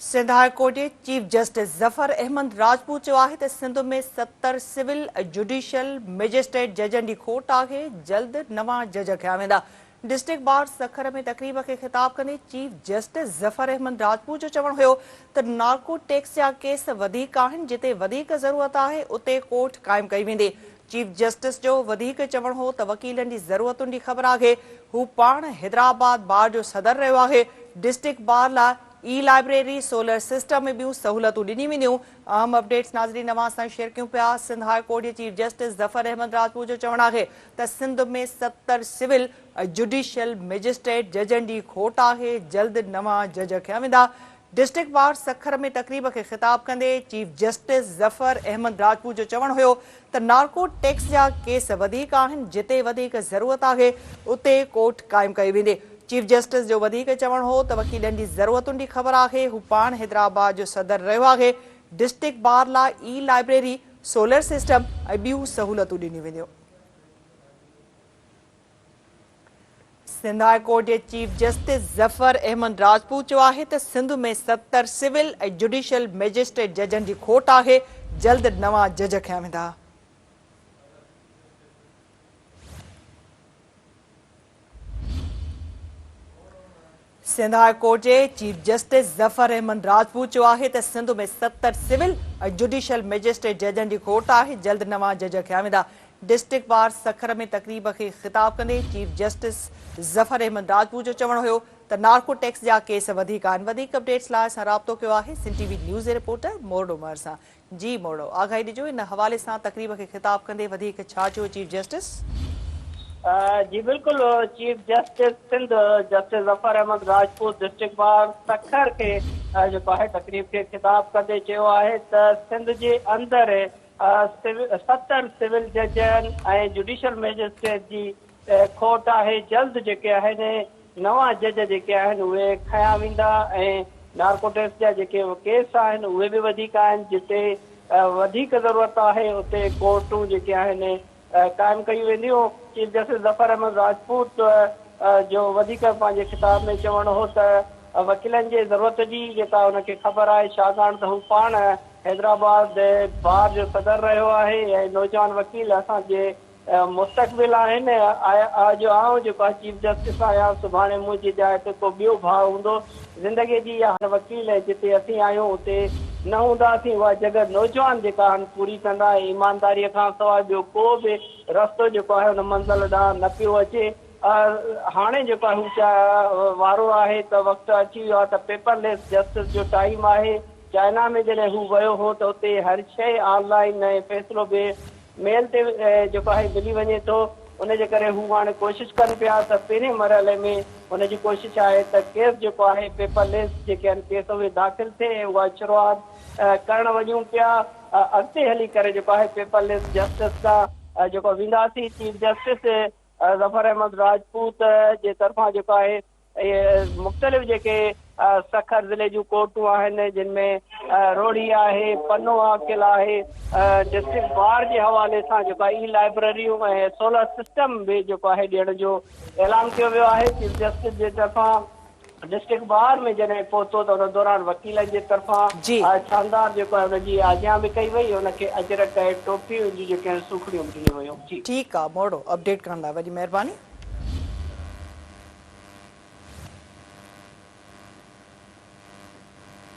Sindh high court जे chief justice Zafar Ahmed Rajput चयो आहे त सिंध में 70 सिविल जुडिशियल मैजिस्ट्रेट जजनि जी खोट आहे। जल्द नवां जज खया वेंदा। डिस्ट्रिक्ट बार सखर में तकरीब खे ख़िताब कंदे चीफ जस्टिस ज़फ़र अहमद राजपूत जो चवणु हुयो त नार्को टैक्स जा केस वधीक आहिनि। जिते वधीक ज़रूरत आहे उते कोर्ट क़ाइमु कई वेंदी। चीफ जस्टिस जो वधीक चवणु हो त वकीलनि जी ज़रूरतुनि जी ख़बर आहे। हू पाण हैदराबाद बार जो सदर रहियो आहे। डिस्ट्रिक्ट बार लाइ ई लाइब्रेरी सोलर सिस्टम में ॿियूं सहूलियतूं ॾिनी वेंदियूं। अहम अपडेट्स नाज़रीन अवां सां शेयर कयूं पिया। सिंध हाई कोर्ट जे चीफ जस्टिस ज़फ़र अहमद राजपूत जो चवणु आहे त सिंध में 70 सिविल जुडिशियल मैजिस्ट्रेट जजनि जी खोट आहे। जल्द नवां जज खया वेंदा। डिस्ट्रिक्ट बार सखर में तकरीब खे ख़िताब कंदे चीफ जस्टिस ज़फ़र अहमद राजपूत जो चवणु हुयो त नार्को टैक्स जा केस वधीक आहिनि। जिते वधीक ज़रूरत आहे उते कोर्ट क़ाइमु कई वेंदी। चीफ जस्टिस जो वधीक चवणु हो त वकीलनि जी ज़रूरतुनि जी ख़बर आहे। हू पाण हैदराबाद जो सदर रहियो आहे। डिस्ट्रिक्ट बार लाइ ई लाइब्रेरी सोलर सिस्टम ऐं ॿियूं सहूलियतूं ॾिनियूं वेंदियूं। सिंध हाई कोर्ट जे चीफ जस्टिस ज़फ़र अहमद राजपूत चयो आहे त सिंध में 70 सिविल ऐं जुडिशियल मैजिस्ट्रेट जजनि जी खोट आहे। जल्द नवां जज खया वेंदा। सिंध हाई कोर्ट जे चीफ जस्टिस ज़फ़र अहमद राजपूत चयो आहे त सिंध में 70 सिविल ऐं जुडिशियल मैजिस्ट्रेट जजनि जी खोट आहे। जल्द नवां जज खया वेंदा। डिस्ट्रिक्ट बार सखर में तकरीब खे ख़िताब कंदे चीफ जस्टिस ज़फ़र अहमद राजपूत जो चवणु हुयो त नार्को टैक्स जा केस वधीक आहिनि। वधीक अपडेट्स लाइ असां राब्तो कयो आहे सिंध टीवी न्यूज़ जे रिपोर्टर मोरडो उमर सां। जी मोरडो, आगाही ॾिजो इन हवाले सां तकरीब खे ख़िताब कंदे वधीक छा चयो चीफ जस्टिस? जी बिल्कुल। Chief justice Sindh justice Zafar Ahmed Rajput district bar Sukkur के जेको आहे तकरीब खे ख़िताब कंदे चयो आहे त सिंध जे अंदरि 70 सिविल जजनि ऐं जुडिशियल मैजिस्ट्रेट जी खोट आहे। जल्द जेके आहिनि नवां जज जेके आहिनि उहे खया वेंदा ऐं नार्कोटिक्स जा जेके केस आहिनि उहे बि वधीक आहिनि। जिते वधीक ज़रूरत आहे उते कोर्टूं जेके आहिनि क़ाइमु कयूं वेंदियूं। चीफ जस्टिस ज़फ़र अहमद राजपूत जो वधीक पंहिंजे ख़िताब में चवणु हो त वकीलनि जे ज़रूरत जी जेका हुनखे ख़बर आहे। छाकाणि त हू पाण हैदराबाद बार जो सदर रहियो आहे ऐं नौजवान वकील असांजे मुस्तक़बिल आहिनि। जो आउं जेको आहे चीफ जस्टिस आहियां, सुभाणे मुंहिंजी जाइ ते को ॿियो भाउ हूंदो। ज़िंदगीअ जी इहा हर वकील जिते असीं आहियूं उते न हूंदासीं। उहा जॻह नौजवान जेका आहिनि पूरी कंदा। ईमानदारीअ खां सवाइ ॿियो को बि रस्तो जेको आहे हुन मंज़िल ॾांहुं न पियो अचे। हाणे जेको आहे हू वारो आहे त वक़्तु अची वियो आहे त पेपरलेस जस्टिस जो टाइम आहे। चाइना में जॾहिं हू वियो हो त उते हर शइ ऑनलाइन ऐं फ़ैसिलो बि मेल ते जेको आहे मिली वञे थो। उनजे करे हू हाणे कोशिशि कनि पिया त पहिरें मरहले में हुनजी कोशिशि आहे त केस जेको आहे पेपरलेस जेके आहिनि केस उहे दाख़िल थिए। उहा शुरूआत करणु वञूं पिया। अॻिते हली करे जेको आहे पेपरलेस जस्टिस खां जेको वेंदासीं। चीफ जस्टिस ज़फ़र अहमद राजपूत जे तरफ़ां जेको आहे मुख़्तलिफ़ जेके सखर ज़िले जूं कोर्टूं आहिनि जिन में रोड़ी आहे, पन्नो किला आहे, डिस्ट्रिक्ट बार जे हवाले सां जेको आहे ई लाइब्रेरियूं ऐं सोलर सिस्टम बि जेको आहे ॾियण जो ऐलान कयो वियो आहे। चीफ जस्टिस जे तरफ़ां डिस्ट्रिक्ट बार में जॾहिं पहुतो त हुन दौरान वकीलनि जे तरफ़ां शानदार जेको आहे हुनजी आज्ञा बि कई वई। हुनखे अजरक ऐं टोपियूं जूं जेके आहिनि सूखड़ियूं ॾिनियूं वयूं। ठीकु आहे मोरडो, अपडेट करण लाइ वॾी महिरबानी।